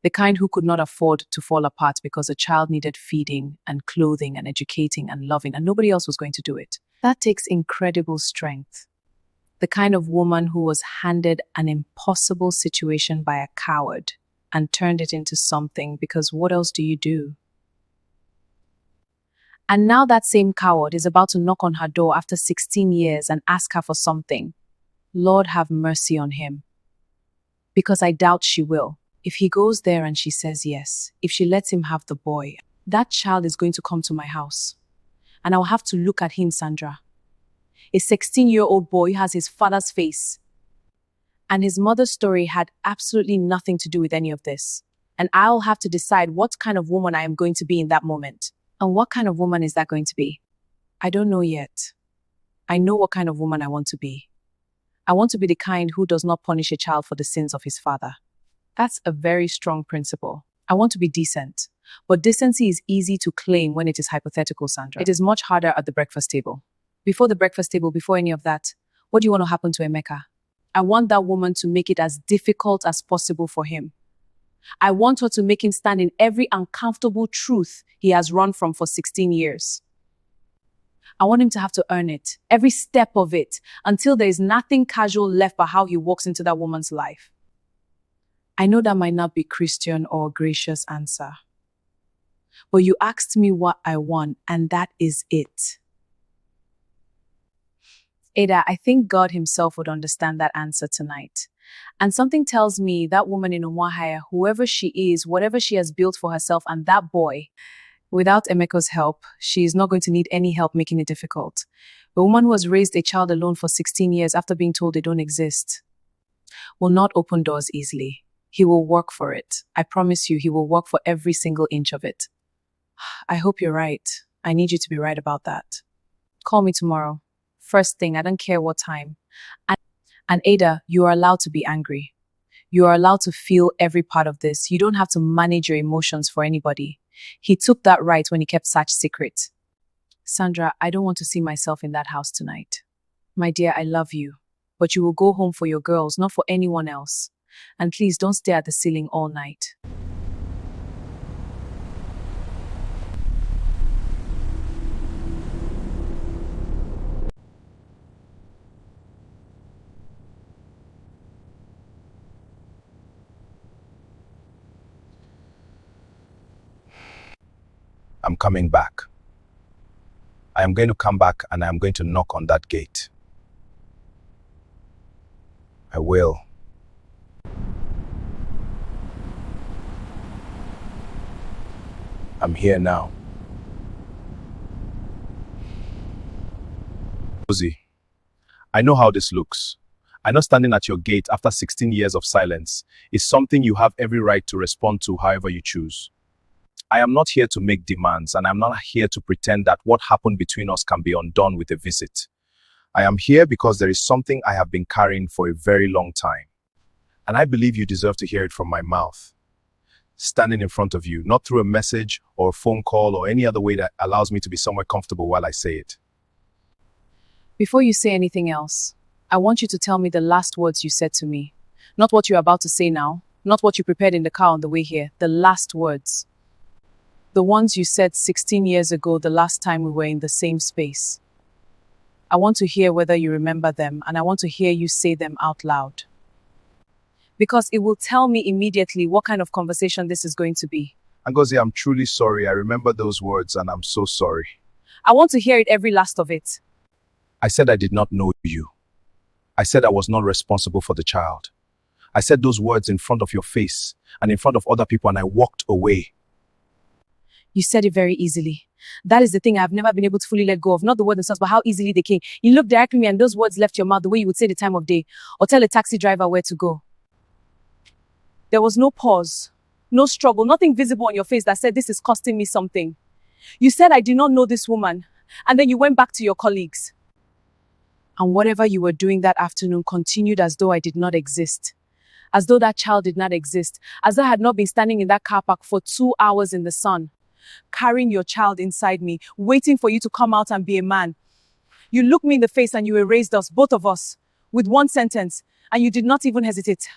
The kind who could not afford to fall apart because a child needed feeding and clothing and educating and loving, and nobody else was going to do it. That takes incredible strength. The kind of woman who was handed an impossible situation by a coward and turned it into something, because what else do you do? And now that same coward is about to knock on her door after 16 years and ask her for something. Lord have mercy on him. Because I doubt she will. If he goes there and she says yes, if she lets him have the boy, that child is going to come to my house. And I'll have to look at him, Sandra. A 16-year-old boy has his father's face. And his mother's story had absolutely nothing to do with any of this. And I'll have to decide what kind of woman I am going to be in that moment. And what kind of woman is that going to be? I don't know yet. I know what kind of woman I want to be. I want to be the kind who does not punish a child for the sins of his father. That's a very strong principle. I want to be decent. But decency is easy to claim when it is hypothetical, Sandra. It is much harder at the breakfast table. Before the breakfast table, before any of that, what do you want to happen to Emeka? I want that woman to make it as difficult as possible for him. I want her to make him stand in every uncomfortable truth he has run from for 16 years. I want him to have to earn it, every step of it, until there is nothing casual left but how he walks into that woman's life. I know that might not be Christian or gracious answer. But you asked me what I want, and that is it. Ada, I think God himself would understand that answer tonight. And something tells me that woman in Umuahia, whoever she is, whatever she has built for herself and that boy, without Emeka's help, she is not going to need any help making it difficult. A woman who has raised a child alone for 16 years after being told they don't exist will not open doors easily. He will work for it. I promise you, he will work for every single inch of it. I hope you're right. I need you to be right about that. Call me tomorrow. First thing, I don't care what time. And Ada, you are allowed to be angry. You are allowed to feel every part of this. You don't have to manage your emotions for anybody. He took that right when he kept such secret. Sandra, I don't want to see myself in that house tonight. My dear, I love you. But you will go home for your girls, not for anyone else. And please don't stare at the ceiling all night. I'm coming back. I am going to come back and I am going to knock on that gate. I will. I'm here now. Rosie, I know how this looks. I know standing at your gate after 16 years of silence is something you have every right to respond to however you choose. I am not here to make demands, and I'm not here to pretend that what happened between us can be undone with a visit. I am here because there is something I have been carrying for a very long time. And I believe you deserve to hear it from my mouth. Standing in front of you, not through a message or a phone call or any other way that allows me to be somewhere comfortable while I say it. Before you say anything else, I want you to tell me the last words you said to me. Not what you're about to say now, not what you prepared in the car on the way here, the last words. The ones you said 16 years ago, the last time we were in the same space. I want to hear whether you remember them, and I want to hear you say them out loud. Because it will tell me immediately what kind of conversation this is going to be. Ngozi, I'm truly sorry. I remember those words and I'm so sorry. I want to hear it, every last of it. I said I did not know you. I said I was not responsible for the child. I said those words in front of your face and in front of other people, and I walked away. You said it very easily. That is the thing I've never been able to fully let go of. Not the words themselves, but how easily they came. You looked directly at me and those words left your mouth the way you would say the time of day or tell a taxi driver where to go. There was no pause, no struggle, nothing visible on your face that said this is costing me something. You said I did not know this woman, and then you went back to your colleagues. And whatever you were doing that afternoon continued as though I did not exist. As though that child did not exist. As though I had not been standing in that car park for 2 hours in the sun. Carrying your child inside me, waiting for you to come out and be a man. You looked me in the face and you erased us, both of us, with one sentence, and you did not even hesitate.